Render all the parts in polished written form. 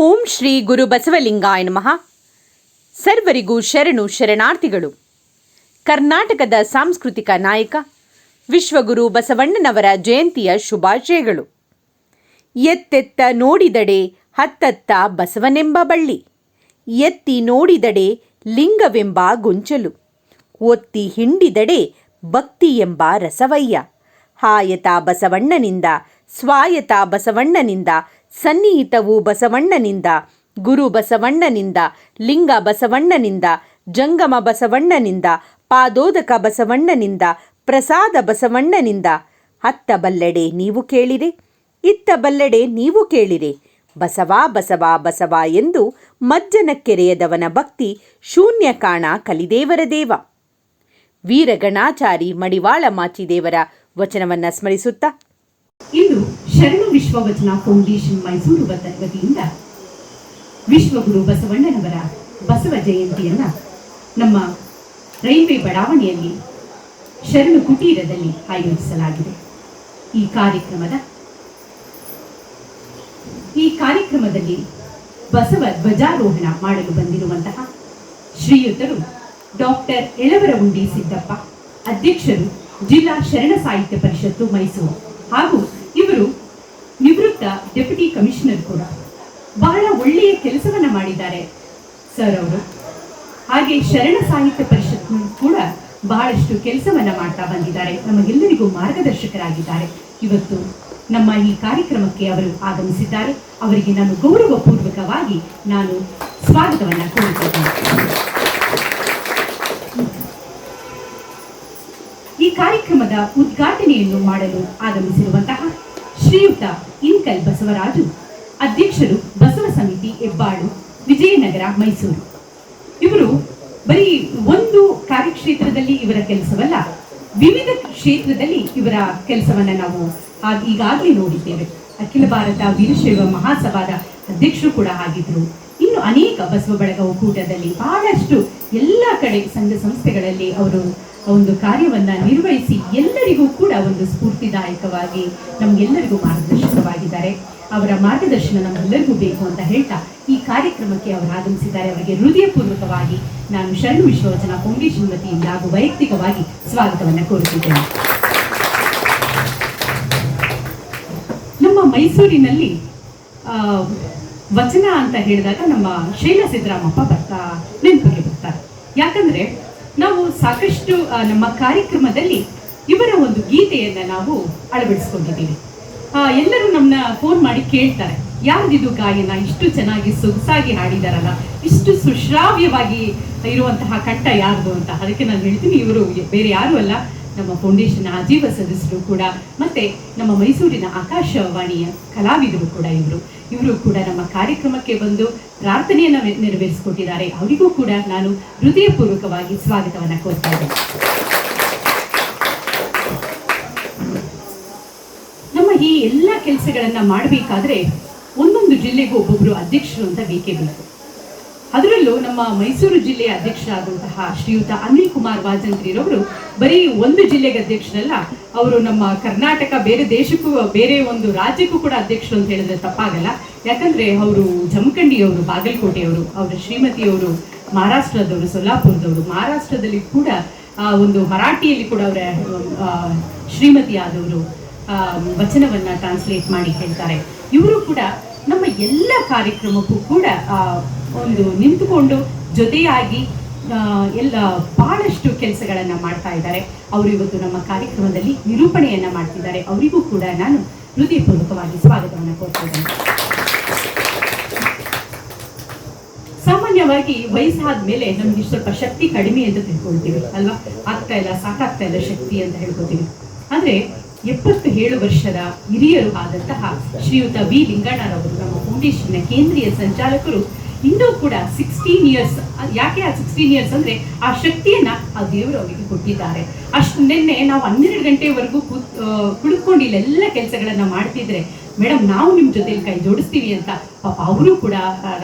ಓಂ ಶ್ರೀ ಗುರು ಬಸವಲಿಂಗಾಯ ನಮಃ. ಸರ್ವರಿಗೂ ಶರಣು ಶರಣಾರ್ಥಿಗಳು. ಕರ್ನಾಟಕದ ಸಾಂಸ್ಕೃತಿಕ ನಾಯಕ ವಿಶ್ವಗುರು ಬಸವಣ್ಣನವರ ಜಯಂತಿಯ ಶುಭಾಶಯಗಳು. ಎತ್ತೆತ್ತ ನೋಡಿದಡೆ ಹತ್ತತ್ತ ಬಸವನೆಂಬ ಬಳ್ಳಿ, ಎತ್ತಿ ನೋಡಿದಡೆ ಲಿಂಗವೆಂಬ ಗೊಂಚಲು, ಒತ್ತಿ ಹಿಂಡಿದಡೆ ಭಕ್ತಿ ಎಂಬ ರಸವಯ್ಯ. ಹಾಯತ ಬಸವಣ್ಣನಿಂದ, ಸ್ವಾಯತ ಬಸವಣ್ಣನಿಂದ, ಸನ್ನಿಹಿತವು ಬಸವಣ್ಣನಿಂದ, ಗುರು ಬಸವಣ್ಣನಿಂದ, ಲಿಂಗ ಬಸವಣ್ಣನಿಂದ, ಜಂಗಮ ಬಸವಣ್ಣನಿಂದ, ಪಾದೋದಕ ಬಸವಣ್ಣನಿಂದ, ಪ್ರಸಾದ ಬಸವಣ್ಣನಿಂದ. ಅತ್ತ ಬಲ್ಲೆಡೆ ನೀವು ಕೇಳಿರೆ, ಇತ್ತ ಬಲ್ಲೆಡೆ ನೀವು ಕೇಳಿರೆ, ಬಸವ ಬಸವ ಬಸವ ಎಂದು ಮಜ್ಜನ ಕೆರೆಯದವನ ಭಕ್ತಿ ಶೂನ್ಯ ಕಾಣ ಕಲಿದೇವರ ದೇವ. ವೀರಗಣಾಚಾರಿ ಮಡಿವಾಳ ಮಾಚಿದೇವರ ವಚನವನ್ನು ಸ್ಮರಿಸುತ್ತಾ, ಇಂದು ಶರಣ ವಿಶ್ವವಚನ ಫೌಂಡೇಶನ್ ಮೈಸೂರು ವತಿಯಿಂದ ವಿಶ್ವಗುರು ಬಸವಣ್ಣನವರ ಬಸವ ಜಯಂತಿಯನ್ನ ನಮ್ಮ ರೈಲ್ವೆ ಬಡಾವಣೆಯಲ್ಲಿ ಶರಣು ಕುಟೀರದಲ್ಲಿ ಆಯೋಜಿಸಲಾಗಿದೆ. ಈ ಕಾರ್ಯಕ್ರಮದಲ್ಲಿ ಬಸವ ಧ್ವಜಾರೋಹಣ ಮಾಡಲು ಬಂದಿರುವಂತಹ ಶ್ರೀಯುತರು ಡಾಕ್ಟರ್ ಯಳವರವುಂಡಿ ಸಿದ್ದಪ್ಪ, ಅಧ್ಯಕ್ಷರು, ಜಿಲ್ಲಾ ಶರಣ ಸಾಹಿತ್ಯ ಪರಿಷತ್ತು ಮೈಸೂರು, ಹಾಗೂ ಇವರು ನಿವೃತ್ತ ಡೆಪ್ಯೂಟಿ ಕಮಿಷನರ್ ಕೂಡ. ಬಹಳ ಒಳ್ಳೆಯ ಕೆಲಸವನ್ನ ಮಾಡಿದ್ದಾರೆ ಸರ್ ಅವರು. ಹಾಗೆ ಶರಣ ಸಾಹಿತ್ಯ ಪರಿಷತ್ ಕೂಡ ಬಹಳಷ್ಟು ಕೆಲಸವನ್ನ ಮಾಡ್ತಾ ಬಂದಿದ್ದಾರೆ, ನಮಗೆಲ್ಲರಿಗೂ ಮಾರ್ಗದರ್ಶಕರಾಗಿದ್ದಾರೆ. ಇವತ್ತು ನಮ್ಮ ಈ ಕಾರ್ಯಕ್ರಮಕ್ಕೆ ಅವರು ಆಗಮಿಸಿದ್ದಾರೆ. ಅವರಿಗೆ ನಾನು ಗೌರವಪೂರ್ವಕವಾಗಿ ಸ್ವಾಗತವನ್ನ ಕೋರುತ್ತೇನೆ. ಈ ಕಾರ್ಯಕ್ರಮದ ಉದ್ಘಾಟನೆಯನ್ನು ಮಾಡಲು ಆಗಮಿಸಿರುವಂತಹ ಶ್ರೀಯುತ ಇನ್ಕಲ್ ಬಸವರಾಜು, ಅಧ್ಯಕ್ಷರು, ಬಸವ ಸಮಿತಿ ಹೆಬ್ಬಾಳು, ವಿಜಯನಗರ, ಮೈಸೂರು. ಇವರು ಬರೀ ಒಂದು ಕಾರ್ಯಕ್ಷೇತ್ರದಲ್ಲಿ ಇವರ ಕೆಲಸವಲ್ಲ, ವಿವಿಧ ಕ್ಷೇತ್ರದಲ್ಲಿ ಇವರ ಕೆಲಸವನ್ನ ನಾವು ಈಗಾಗಲೇ ನೋಡಿದ್ದೇವೆ. ಅಖಿಲ ಭಾರತ ವೀರಶೈವ ಮಹಾಸಭಾದ ಅಧ್ಯಕ್ಷರು ಕೂಡ ಆಗಿದ್ರು. ಇನ್ನು ಅನೇಕ ಬಸವ ಬಳಗ ಒಕ್ಕೂಟದಲ್ಲಿ ಬಹಳಷ್ಟು ಎಲ್ಲ ಕಡೆ ಸಂಘ ಸಂಸ್ಥೆಗಳಲ್ಲಿ ಅವರು ಒಂದು ಕಾರ್ಯವನ್ನ ನಿರ್ವಹಿಸಿ ಎಲ್ಲರಿಗೂ ಕೂಡ ಒಂದು ಸ್ಫೂರ್ತಿದಾಯಕವಾಗಿ ನಮ್ಗೆಲ್ಲರಿಗೂ ಮಾರ್ಗದರ್ಶಕವಾಗಿದ್ದಾರೆ. ಅವರ ಮಾರ್ಗದರ್ಶನ ನಮ್ಗೆಲ್ಲರಿಗೂ ಬೇಕು ಅಂತ ಹೇಳ್ತಾ ಈ ಕಾರ್ಯಕ್ರಮಕ್ಕೆ ಅವರು ಆಗಮಿಸಿದ್ದಾರೆ. ಅವರಿಗೆ ಹೃದಯಪೂರ್ವಕವಾಗಿ ನಾನು ಶರಣ ವಿಶ್ವವಚನ ಫೌಂಡೇಶನ್ ವತಿಯಿಂದ ಹಾಗೂ ವೈಯಕ್ತಿಕವಾಗಿ ಸ್ವಾಗತವನ್ನ ಕೋರುತ್ತಿದ್ದೇನೆ. ನಮ್ಮ ಮೈಸೂರಿನಲ್ಲಿ ವಚನ ಅಂತ ಹೇಳಿದಾಗ ನಮ್ಮ ಶೈಲ ಸಿದ್ದರಾಮಪ್ಪ ನೆನಪಿಗೆ ಬರ್ತಾರೆ. ಯಾಕಂದ್ರೆ ನಾವು ಸಾಕಷ್ಟು ನಮ್ಮ ಕಾರ್ಯಕ್ರಮದಲ್ಲಿ ಇವರ ಒಂದು ಗೀತೆಯನ್ನ ನಾವು ಅಳವಡಿಸ್ಕೊಂಡಿದ್ದೀವಿ. ಎಲ್ಲರೂ ನಮ್ಮನ್ನ ಫೋನ್ ಮಾಡಿ ಕೇಳ್ತಾರೆ, ಯಾರ್ದಿದು ಗಾಯನ, ಇಷ್ಟು ಚೆನ್ನಾಗಿ ಸೊಗಸಾಗಿ ಹಾಡಿದಾರಲ್ಲ, ಇಷ್ಟು ಸುಶ್ರಾವ್ಯವಾಗಿ ಇರುವಂತಹ ಕಂಠ ಯಾರ್ದು ಅಂತ. ಅದಕ್ಕೆ ನಾನು ಹೇಳ್ತೀನಿ, ಇವರು ಬೇರೆ ಯಾರು ಅಲ್ಲ, ನಮ್ಮ ಫೌಂಡೇಶನ್ ಆಜೀವ ಸದಸ್ಯರು ಕೂಡ, ಮತ್ತೆ ನಮ್ಮ ಮೈಸೂರಿನ ಆಕಾಶವಾಣಿಯ ಕಲಾವಿದರು ಕೂಡ. ಇವರು ಕೂಡ ನಮ್ಮ ಕಾರ್ಯಕ್ರಮಕ್ಕೆ ಬಂದು ಪ್ರಾರ್ಥನೆಯನ್ನ ನೆರವೇರಿಸಿಕೊಟ್ಟಿದ್ದಾರೆ. ಅವರಿಗೂ ಕೂಡ ನಾನು ಹೃದಯಪೂರ್ವಕವಾಗಿ ಸ್ವಾಗತವನ್ನ ಕೋರ್ತಾ ಇದ್ದೇನೆ. ನಮ್ಮ ಈ ಎಲ್ಲ ಕೆಲಸಗಳನ್ನ ಮಾಡಬೇಕಾದ್ರೆ ಒಂದೊಂದು ಜಿಲ್ಲೆಗೂ ಒಬ್ಬೊಬ್ರು ಅಧ್ಯಕ್ಷರು ಅಂತ ಬೇಕೇ ಬೇಕು. ಅದರಲ್ಲೂ ನಮ್ಮ ಮೈಸೂರು ಜಿಲ್ಲೆಯ ಅಧ್ಯಕ್ಷರಾದಂತಹ ಶ್ರೀಯುತ ಅನಿಲ್ ಕುಮಾರ್ ವಾಜಂತ್ರಿರವರು ಬರೀ ಒಂದು ಜಿಲ್ಲೆಗೆ ಅಧ್ಯಕ್ಷರಲ್ಲ, ಅವರು ನಮ್ಮ ಕರ್ನಾಟಕ, ಬೇರೆ ದೇಶಕ್ಕೂ, ಬೇರೆ ಒಂದು ರಾಜ್ಯಕ್ಕೂ ಕೂಡ ಅಧ್ಯಕ್ಷರು ಅಂತ ಹೇಳಿದ್ರೆ ತಪ್ಪಾಗಲ್ಲ. ಯಾಕಂದ್ರೆ ಅವರು ಜಮಖಂಡಿಯವರು, ಬಾಗಲಕೋಟೆಯವರು, ಅವರ ಶ್ರೀಮತಿಯವರು ಮಹಾರಾಷ್ಟ್ರದವರು, ಸೊಲ್ಲಾಪುರದವರು, ಮಹಾರಾಷ್ಟ್ರದಲ್ಲಿ ಕೂಡ ಒಂದು ಮರಾಠಿಯಲ್ಲಿ ಕೂಡ ಅವರ ಶ್ರೀಮತಿ ಆದವರು ವಚನವನ್ನ ಟ್ರಾನ್ಸ್ಲೇಟ್ ಮಾಡಿ ಹೇಳ್ತಾರೆ. ಇವರು ಕೂಡ ನಮ್ಮ ಎಲ್ಲ ಕಾರ್ಯಕ್ರಮಕ್ಕೂ ಕೂಡ ಒಂದು ನಿಂತುಕೊಂಡು ಜೊತೆಯಾಗಿ ಎಲ್ಲ ಬಹಳಷ್ಟು ಕೆಲಸಗಳನ್ನ ಮಾಡ್ತಾ ಇದ್ದಾರೆ. ಅವರು ಇವತ್ತು ನಮ್ಮ ಕಾರ್ಯಕ್ರಮದಲ್ಲಿ ನಿರೂಪಣೆಯನ್ನ ಮಾಡ್ತಿದ್ದಾರೆ. ಅವರಿಗೂ ಕೂಡ ನಾನು ಹೃದಯಪೂರ್ವಕವಾಗಿ ಸ್ವಾಗತವನ್ನ ಕೋರ್ತಿದ್ದೇನೆ. ಸಾಮಾನ್ಯವಾಗಿ ವಯಸ್ಸಾದ ಮೇಲೆ ನಮ್ಗೆ ಸ್ವಲ್ಪ ಶಕ್ತಿ ಕಡಿಮೆ ಅಂತ ತಿಳ್ಕೊಳ್ತೀವಿ ಅಲ್ವಾ, ಆಗ್ತಾ ಇಲ್ಲ, ಸಾಕಾಗ್ತಾ ಇಲ್ಲ ಶಕ್ತಿ ಅಂತ ಹೇಳ್ಕೊತೀವಿ. ಆದ್ರೆ 77 ವರ್ಷದ ಹಿರಿಯರು ಆದಂತಹ ಶ್ರೀಯುತ ವಿ ಲಿಂಗಣ್ಣರವರು, ನಮ್ಮ ಫೌಂಡೇಶನ್ನ ಕೇಂದ್ರೀಯ ಸಂಚಾಲಕರು, ಇನ್ನೂ ಕೂಡ 16 ಇಯರ್ಸ್. ಯಾಕೆ ಆ 16 ಇಯರ್ಸ್ ಅಂದ್ರೆ ಆ ಶಕ್ತಿಯನ್ನ ಆ ದೇವರು ಅವರಿಗೆ ಕೊಟ್ಟಿದ್ದಾರೆ. ನಿನ್ನೆ ನಾವು 12 ಗಂಟೆವರೆಗೂ ಕುಳಿತುಕೊಂಡು ಇಲ್ಲೆಲ್ಲ ಕೆಲಸಗಳನ್ನ ಮಾಡ್ತಿದ್ರೆ ಮೇಡಮ್ ನಾವು ನಿಮ್ಮ ಜೊತೆಲಿ ಕೈ ಜೋಡಿಸ್ತೀವಿ ಅಂತ ಪಾಪ ಅವರು ಕೂಡ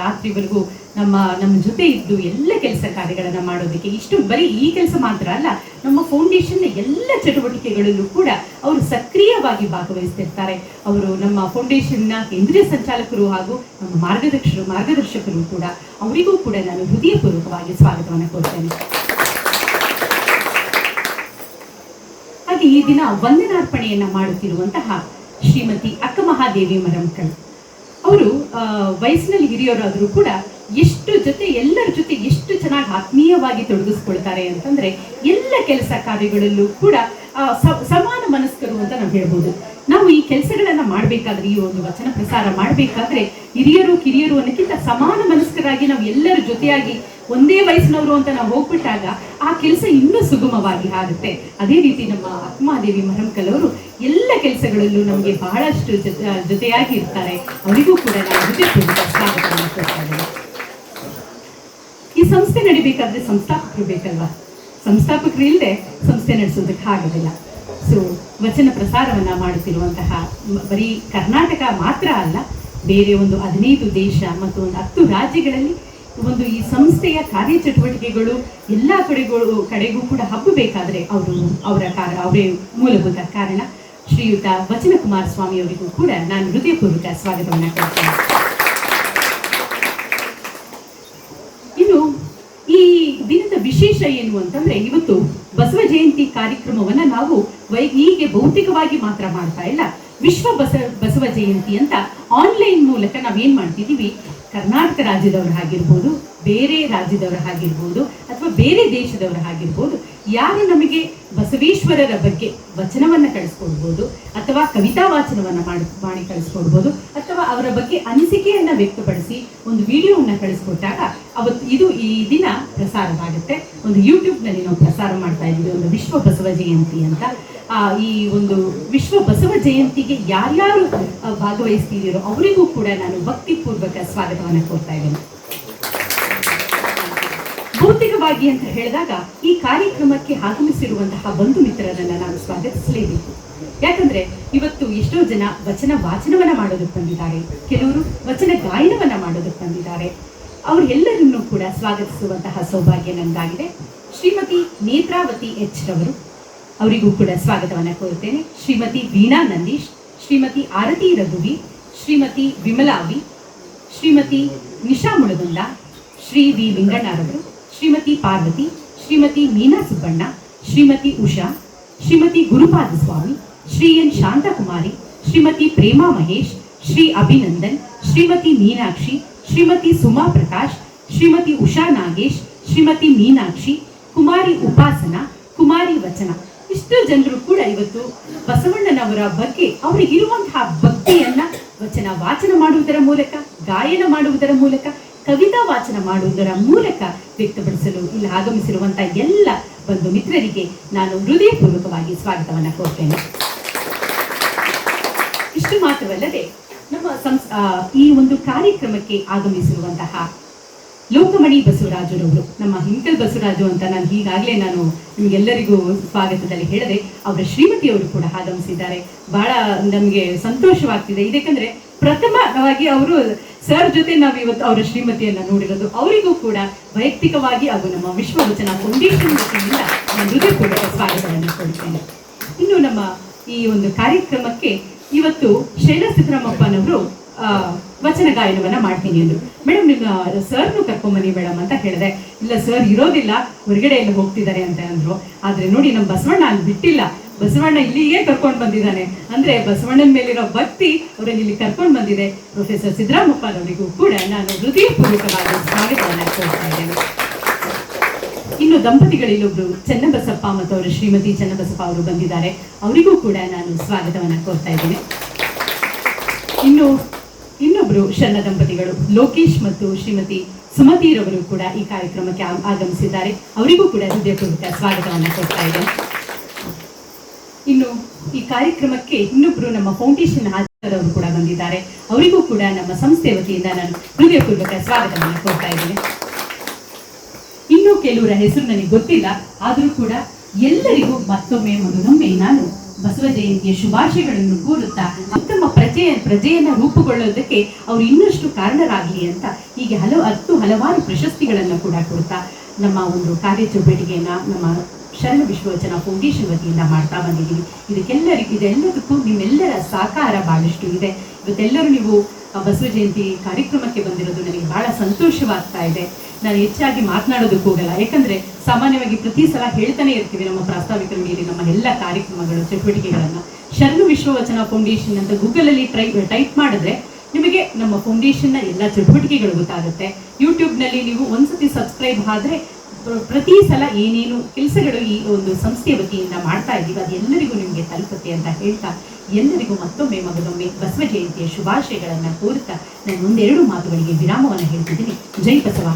ರಾತ್ರಿವರೆಗೂ ನಮ್ಮ ಜೊತೆ ಇದ್ದು ಎಲ್ಲ ಕೆಲಸ ಕಾರ್ಯಗಳನ್ನು ಮಾಡೋದಕ್ಕೆ, ಇಷ್ಟು ಬರೀ ಈ ಕೆಲಸ ಮಾತ್ರ ಅಲ್ಲ, ನಮ್ಮ ಫೌಂಡೇಶನ್ನ ಎಲ್ಲ ಚಟುವಟಿಕೆಗಳಲ್ಲೂ ಕೂಡ ಅವರು ಸಕ್ರಿಯವಾಗಿ ಭಾಗವಹಿಸ್ತಿರ್ತಾರೆ. ಅವರು ನಮ್ಮ ಫೌಂಡೇಶನ್ನ ಕೇಂದ್ರೀಯ ಸಂಚಾಲಕರು ಹಾಗೂ ನಮ್ಮ ಮಾರ್ಗದರ್ಶಕರು ಕೂಡ. ಅವರಿಗೂ ಕೂಡ ನಾನು ಹೃದಯಪೂರ್ವಕವಾಗಿ ಸ್ವಾಗತವನ್ನು ಕೋರ್ತೇನೆ. ಹಾಗೆ ಈ ದಿನ ವಂದನಾರ್ಪಣೆಯನ್ನ ಮಾಡುತ್ತಿರುವಂತಹ ಶ್ರೀಮತಿ ಅಕ್ಕ ಮಹಾದೇವಿ ಮರಂಕಲ್ ಅವರು ವಯಸ್ಸಿನಲ್ಲಿ ಹಿರಿಯರಾದರೂ ಕೂಡ ಎಲ್ಲರ ಜೊತೆ ಎಷ್ಟು ಚೆನ್ನಾಗಿ ಆತ್ಮೀಯವಾಗಿ ತೊಡಗಿಸ್ಕೊಳ್ತಾರೆ ಅಂತಂದ್ರೆ ಎಲ್ಲ ಕೆಲಸ ಕಾರ್ಯಗಳಲ್ಲೂ ಕೂಡ ಸಮಾನ ಮನಸ್ಕರು ಅಂತ ನಾವು ಹೇಳ್ಬೋದು. ನಾವು ಈ ಕೆಲಸಗಳನ್ನ ಮಾಡಬೇಕಾದ್ರೆ, ಈ ಒಂದು ವಚನ ಪ್ರಸಾರ ಮಾಡಬೇಕಾದ್ರೆ ಹಿರಿಯರು ಕಿರಿಯರು ಅನ್ನೋಕ್ಕಿಂತ ಸಮಾನ ಮನಸ್ಕರಾಗಿ ನಾವು ಎಲ್ಲರ ಜೊತೆಯಾಗಿ ಒಂದೇ ವಯಸ್ಸಿನವರು ಅಂತ ನಾವು ಹೋಗ್ಬಿಟ್ಟಾಗ ಆ ಕೆಲಸ ಇನ್ನೂ ಸುಗಮವಾಗಿ ಆಗುತ್ತೆ. ಅದೇ ರೀತಿ ನಮ್ಮ ಅಕ್ಕಮಹಾದೇವಿ ಮರಂಕಲ್ ಅವರು ಎಲ್ಲ ಕೆಲಸಗಳಲ್ಲೂ ನಮಗೆ ಬಹಳಷ್ಟು ಜೊತೆಯಾಗಿ ಇರ್ತಾರೆ. ಅವರಿಗೂ ಕೂಡ ನಾವು ಹೃದಯಪೂರ್ವಕ ಸ್ವಾಗತವನ್ನು ಕೊಡ್ತಾ ಇದ್ದೇವೆ. ಈ ಸಂಸ್ಥೆ ನಡಿಬೇಕಾದ್ರೆ ಸಂಸ್ಥಾಪಕರು ಬೇಕಲ್ವಾ? ಸಂಸ್ಥಾಪಕರು ಇಲ್ಲದೆ ಸಂಸ್ಥೆ ನಡೆಸೋದಕ್ಕೆ ಆಗೋದಿಲ್ಲ. ಸೊ ವಚನ ಪ್ರಸಾರವನ್ನ ಮಾಡುತ್ತಿರುವಂತಹ ಬರೀ ಕರ್ನಾಟಕ ಮಾತ್ರ ಅಲ್ಲ, ಬೇರೆ ಒಂದು 15 ದೇಶ ಮತ್ತು ಒಂದು 10 ರಾಜ್ಯಗಳಲ್ಲಿ ಒಂದು ಈ ಸಂಸ್ಥೆಯ ಕಾರ್ಯಚಟುವಟಿಕೆಗಳು ಎಲ್ಲ ಕಡೆಗೂ ಕೂಡ ಹಬ್ಬಬೇಕಾದ್ರೆ ಅವರೇ ಮೂಲಭೂತ ಕಾರಣ. ಶ್ರೀಯುತ ವಚನ ಕುಮಾರ ಸ್ವಾಮಿ ಅವರಿಗೂ ಕೂಡ ನಾನು ಹೃದಯಪೂರ್ವಕ ಸ್ವಾಗತವನ್ನು ಕೊಡ್ತೇನೆ. ಇನ್ನು ಈ ದಿನದ ವಿಶೇಷ ಏನು ಅಂತಂದ್ರೆ, ಇವತ್ತು ಬಸವ ಜಯಂತಿ ಕಾರ್ಯಕ್ರಮವನ್ನ ನಾವು ಹೀಗೆ ಭೌತಿಕವಾಗಿ ಮಾತ್ರ ಮಾಡ್ತಾ ಇಲ್ಲ. ವಿಶ್ವ ಬಸವ ಜಯಂತಿ ಅಂತ ಆನ್ಲೈನ್ ಮೂಲಕ ನಾವೇನ್ ಮಾಡ್ತಿದೀವಿ, ಕರ್ನಾಟಕ ರಾಜ್ಯದವರಾಗಿರ್ಬೋದು, ಬೇರೆ ರಾಜ್ಯದವರಾಗಿರ್ಬೋದು, ಅಥವಾ ಬೇರೆ ದೇಶದವರಾಗಿರ್ಬೋದು, ಯಾರು ನಮಗೆ ಬಸವೇಶ್ವರರ ಬಗ್ಗೆ ವಚನವನ್ನ ಕಳಿಸ್ಕೊಡ್ಬೋದು, ಅಥವಾ ಕವಿತಾ ವಾಚನವನ್ನ ಮಾಡಿ ಕಳಿಸ್ಕೊಡ್ಬೋದು, ಅಥವಾ ಅವರ ಬಗ್ಗೆ ಅನಿಸಿಕೆಯನ್ನ ವ್ಯಕ್ತಪಡಿಸಿ ಒಂದು ವಿಡಿಯೋವನ್ನ ಕಳಿಸ್ಕೊಟ್ಟಾಗ ಇದು ಈ ದಿನ ಪ್ರಸಾರವಾಗುತ್ತೆ. ಒಂದು ಯೂಟ್ಯೂಬ್ನಲ್ಲಿ ನಾವು ಪ್ರಸಾರ ಮಾಡ್ತಾ ಇದ್ದೀವಿ, ಒಂದು ವಿಶ್ವ ಬಸವ ಜಯಂತಿ ಅಂತ. ಈ ಒಂದು ವಿಶ್ವ ಬಸವ ಜಯಂತಿಗೆ ಯಾರ್ಯಾರು ಭಾಗವಹಿಸ್ತಿದ್ದೀರೋ ಅವರಿಗೂ ಕೂಡ ನಾನು ಭಕ್ತಿಪೂರ್ವಕ ಸ್ವಾಗತವನ್ನು ಕೋರ್ತಾ ಇದ್ದೇನೆ. ಭೌತಿಕವಾಗಿ ಅಂತ ಹೇಳಿದಾಗ ಈ ಕಾರ್ಯಕ್ರಮಕ್ಕೆ ಆಗಮಿಸಿರುವಂತಹ ಬಂಧು ಮಿತ್ರರನ್ನ ನಾನು ಸ್ವಾಗತಿಸಲೇಬೇಕು. ಯಾಕಂದ್ರೆ ಇವತ್ತು ಎಷ್ಟೋ ಜನ ವಚನ ವಾಚನವನ್ನ ಮಾಡೋದಕ್ಕೆ ಬಂದಿದ್ದಾರೆ, ಕೆಲವರು ವಚನ ಗಾಯನವನ್ನ ಮಾಡೋದಕ್ಕೆ ಬಂದಿದ್ದಾರೆ. ಅವರೆಲ್ಲರನ್ನೂ ಕೂಡ ಸ್ವಾಗತಿಸುವಂತಹ ಸೌಭಾಗ್ಯ ನನಗಾಗಿದೆ. ಶ್ರೀಮತಿ ನೇತ್ರಾವತಿ ಎಚ್ ರವರು, ಅವರಿಗೂ ಕೂಡ ಸ್ವಾಗತವನ್ನು ಕೋರುತ್ತೇನೆ. ಶ್ರೀಮತಿ ವೀಣಾ ನಂದೀಶ್, ಶ್ರೀಮತಿ ಆರತಿ ರಘುವಿ, ಶ್ರೀಮತಿ ವಿಮಲಾವಿ, ಶ್ರೀಮತಿ ನಿಶಾ ಮುಳಗುಂದ, ಶ್ರೀ ವಿ ಲಿಂಗಣ್ಣರವರು, ಶ್ರೀಮತಿ ಪಾರ್ವತಿ, ಶ್ರೀಮತಿ ಮೀನಾ ಸುಬ್ಬಣ್ಣ, ಶ್ರೀಮತಿ ಉಷಾ, ಶ್ರೀಮತಿ ಗುರುಪಾದ ಸ್ವಾಮಿ, ಶ್ರೀ ಎನ್ ಶಾಂತಕುಮಾರಿ, ಶ್ರೀಮತಿ ಪ್ರೇಮಾ ಮಹೇಶ್, ಶ್ರೀ ಅಭಿನಂದನ್, ಶ್ರೀಮತಿ ಮೀನಾಕ್ಷಿ, ಶ್ರೀಮತಿ ಸುಮಾ ಪ್ರಕಾಶ್, ಶ್ರೀಮತಿ ಉಷಾ ನಾಗೇಶ್, ಶ್ರೀಮತಿ ಮೀನಾಕ್ಷಿ, ಕುಮಾರಿ ಉಪಾಸನಾ, ಕುಮಾರಿ ವಚನ, ಇಷ್ಟು ಜನರು ಕೂಡ ಇವತ್ತು ಬಸವಣ್ಣನವರ ಬಗ್ಗೆ ಅವರಿಗಿರುವಂತಹ ಭಕ್ತಿಯನ್ನ ವಚನ ವಾಚನ ಮಾಡುವುದರ ಮೂಲಕ, ಗಾಯನ ಮಾಡುವುದರ ಮೂಲಕ, ಕವಿತಾ ವಾಚನ ಮಾಡುವುದರ ಮೂಲಕ ವ್ಯಕ್ತಪಡಿಸಲು ಇಲ್ಲಿ ಆಗಮಿಸಿರುವಂತಹ ಎಲ್ಲ ಬಂಧು ಮಿತ್ರರಿಗೆ ನಾನು ಹೃದಯಪೂರ್ವಕವಾಗಿ ಸ್ವಾಗತವನ್ನು ಕೋರ್ತೇನೆ. ಇಷ್ಟು ಮಾತ್ರವಲ್ಲದೆ ನಮ್ಮ ಈ ಒಂದು ಕಾರ್ಯಕ್ರಮಕ್ಕೆ ಆಗಮಿಸಿರುವಂತಹ ಲೋಕಮಣಿ ಬಸವರಾಜರವರು, ನಮ್ಮ ಹಿಂಕಲ್ ಬಸವರಾಜು ಅಂತ ನಾನು ನಿಮಗೆಲ್ಲರಿಗೂ ಸ್ವಾಗತದಲ್ಲಿ ಹೇಳಿದೆ. ಅವರ ಶ್ರೀಮತಿಯವರು ಕೂಡ ಆಗಮಿಸಿದ್ದಾರೆ. ಬಹಳ ನಮಗೆ ಸಂತೋಷವಾಗ್ತಿದೆ. ಇದಕ್ಕಂದ್ರೆ ಪ್ರಥಮವಾಗಿ ಅವರು ಸರ್ ಜೊತೆ ನಾವು ಇವತ್ತು ಅವರ ಶ್ರೀಮತಿಯನ್ನ ನೋಡಿರೋದು. ಅವರಿಗೂ ಕೂಡ ವೈಯಕ್ತಿಕವಾಗಿ ಹಾಗೂ ನಮ್ಮ ವಿಶ್ವ ವಚನ ಫೌಂಡೇಶನ್ ವತಿಯಿಂದ ನಾನು ಹೃದಯಪೂರ್ವಕ ಸ್ವಾಗತವನ್ನು ಕೊಡ್ತೇನೆ. ಇನ್ನು ನಮ್ಮ ಈ ಒಂದು ಕಾರ್ಯಕ್ರಮಕ್ಕೆ ಇವತ್ತು ಶೈಲಾ ಸಿದ್ದರಾಮಪ್ಪನವರು ವಚನ ಗಾಯನವನ್ನ ಮಾಡ್ತೀನಿ ಅಂದ್ರು. ಮೇಡಮ್ ನಿಮ್ಮ ಸರ್ನು ಕರ್ಕೊಂಬನ್ನಿ ಮೇಡಮ್ ಅಂತ ಹೇಳಿದೆ. ಇಲ್ಲ ಸರ್ ಇರೋದಿಲ್ಲ, ಹೊರಗಡೆ ಎಲ್ಲ ಹೋಗ್ತಿದ್ದಾರೆ ಅಂತ ಅಂದ್ರು. ಆದ್ರೆ ನೋಡಿ ನಮ್ಮ ಬಸವಣ್ಣ ಅಲ್ಲಿ ಬಿಟ್ಟಿಲ್ಲ, ಬಸವಣ್ಣ ಇಲ್ಲಿಗೆ ಕರ್ಕೊಂಡು ಬಂದಿದ್ದಾನೆ. ಅಂದ್ರೆ ಬಸವಣ್ಣನ ಮೇಲಿರೋ ಭಕ್ತಿ ಅವರನ್ನು ಇಲ್ಲಿ ಕರ್ಕೊಂಡು ಬಂದಿದೆ. ಪ್ರೊಫೆಸರ್ ಸಿದ್ದರಾಮಪ್ಪನವರಿಗೂ ಕೂಡ ನಾನು ಹೃದಯಪೂರ್ವಕವಾಗಿ ಸ್ವಾಗತವನ್ನು ಕೋರ್ತಾ ಇದ್ದೇನೆ. ಇನ್ನು ದಂಪತಿಗಳಿಲ್ಲೊಬ್ರು ಚನ್ನಬಸಪ್ಪ ಮತ್ತು ಅವರ ಶ್ರೀಮತಿ ಚನ್ನಬಸಪ್ಪ ಅವರು ಬಂದಿದ್ದಾರೆ. ಅವರಿಗೂ ಕೂಡ ನಾನು ಸ್ವಾಗತವನ್ನು ಕೋರ್ತಾ ಇದ್ದೇನೆ. ಇನ್ನೊಬ್ರು ಶರಣ ದಂಪತಿಗಳು ಲೋಕೇಶ್ ಮತ್ತು ಶ್ರೀಮತಿ ಸುಮತಿರವರು ಕೂಡ ಈ ಕಾರ್ಯಕ್ರಮಕ್ಕೆ ಆಗಮಿಸಿದ್ದಾರೆ. ಅವರಿಗೂ ಕೂಡ ಹೃದಯಪೂರ್ವಕ ಸ್ವಾಗತವನ್ನು ಕೊಡ್ತಾ ಇದ್ದೇನೆ. ಇನ್ನು ಈ ಕಾರ್ಯಕ್ರಮಕ್ಕೆ ಇನ್ನೊಬ್ರು ನಮ್ಮ ಫೌಂಡೇಶನ್ ಹಾಜರವರು ಕೂಡ ಬಂದಿದ್ದಾರೆ. ಅವರಿಗೂ ಕೂಡ ನಮ್ಮ ಸಂಸ್ಥೆ ವತಿಯಿಂದ ನಾನು ಹೃದಯಪೂರ್ವಕ ಸ್ವಾಗತವನ್ನು ಕೊಡ್ತಾ ಇದ್ದೇನೆ. ಇನ್ನು ಕೆಲವರ ಹೆಸರು ನನಗೆ ಗೊತ್ತಿಲ್ಲ, ಆದರೂ ಕೂಡ ಎಲ್ಲರಿಗೂ ಮತ್ತೊಮ್ಮೆ ನಾನು ಬಸವ ಜಯಂತಿಯ ಶುಭಾಶಯಗಳನ್ನು ಕೋರುತ್ತಾ ಉತ್ತಮ ಪ್ರಜೆಯನ್ನ ರೂಪುಗೊಳ್ಳೋದಕ್ಕೆ ಅವರು ಇನ್ನಷ್ಟು ಕಾರಣರಾಗಲಿ ಅಂತ ಹೀಗೆ ಹಲವಾರು ಪ್ರಶಸ್ತಿಗಳನ್ನು ಕೂಡ ಕೊಡ್ತಾ ನಮ್ಮ ಒಂದು ಕಾರ್ಯಚಟುವಟಿಕೆಯನ್ನ ನಮ್ಮ ಶರಣ ವಿಶ್ವವಚನ ಫೌಂಡೇಶನ್ ವತಿಯಿಂದ ಮಾಡ್ತಾ ಬಂದಿದ್ದೀವಿ. ಇದೆಲ್ಲದಕ್ಕೂ ನಿಮ್ಮೆಲ್ಲರ ಸಹಕಾರ ಬಹಳಷ್ಟು ಇದೆ. ಇವತ್ತೆಲ್ಲರೂ ನೀವು ಬಸವ ಜಯಂತಿ ಕಾರ್ಯಕ್ರಮಕ್ಕೆ ಬಂದಿರೋದು ನನಗೆ ಬಹಳ ಸಂತೋಷವಾಗ್ತಾ ಇದೆ. ನಾನು ಹೆಚ್ಚಾಗಿ ಮಾತನಾಡೋದಕ್ಕೆ ಹೋಗಲ್ಲ, ಯಾಕಂದ್ರೆ ಸಾಮಾನ್ಯವಾಗಿ ಪ್ರತಿ ಸಲ ಹೇಳ್ತಾನೆ ಇರ್ತೀವಿ ನಮ್ಮ ಪ್ರಾಸ್ತಾವಿಕರ ಮೇಲೆ ನಮ್ಮ ಎಲ್ಲ ಕಾರ್ಯಕ್ರಮಗಳು ಚಟುವಟಿಕೆಗಳನ್ನ. ಶರಣ ವಿಶ್ವವಚನ ಫೌಂಡೇಶನ್ ಅಂತ ಗೂಗಲಲ್ಲಿ ಟೈಪ್ ಮಾಡಿದ್ರೆ ನಿಮಗೆ ನಮ್ಮ ಫೌಂಡೇಶನ್ನ ಎಲ್ಲ ಚಟುವಟಿಕೆಗಳು ಗೊತ್ತಾಗುತ್ತೆ. ಯೂಟ್ಯೂಬ್ನಲ್ಲಿ ನೀವು ಒಂದ್ಸತಿ ಸಬ್ಸ್ಕ್ರೈಬ್ ಆದ್ರೆ ಪ್ರತಿ ಸಲ ಏನೇನು ಕೆಲಸಗಳು ಈ ಒಂದು ಸಂಸ್ಥೆಯ ವತಿಯಿಂದ ಮಾಡ್ತಾ ಇದ್ದೀವಿ ಅದೆಲ್ಲರಿಗೂ ನಿಮಗೆ ತಲುಪುತ್ತೆ ಅಂತ ಹೇಳ್ತಾ ಎಲ್ಲರಿಗೂ ಮತ್ತೊಮ್ಮೆ ಬಸವ ಜಯಂತಿಯ ಶುಭಾಶಯಗಳನ್ನು ಕೋರುತ್ತಾ ನಾನು ಒಂದೆರಡು ಮಾತುಗಳಿಗೆ ವಿರಾಮವನ್ನು ಹೇಳ್ತಿದ್ದೀನಿ. ಜೈ ಬಸವ.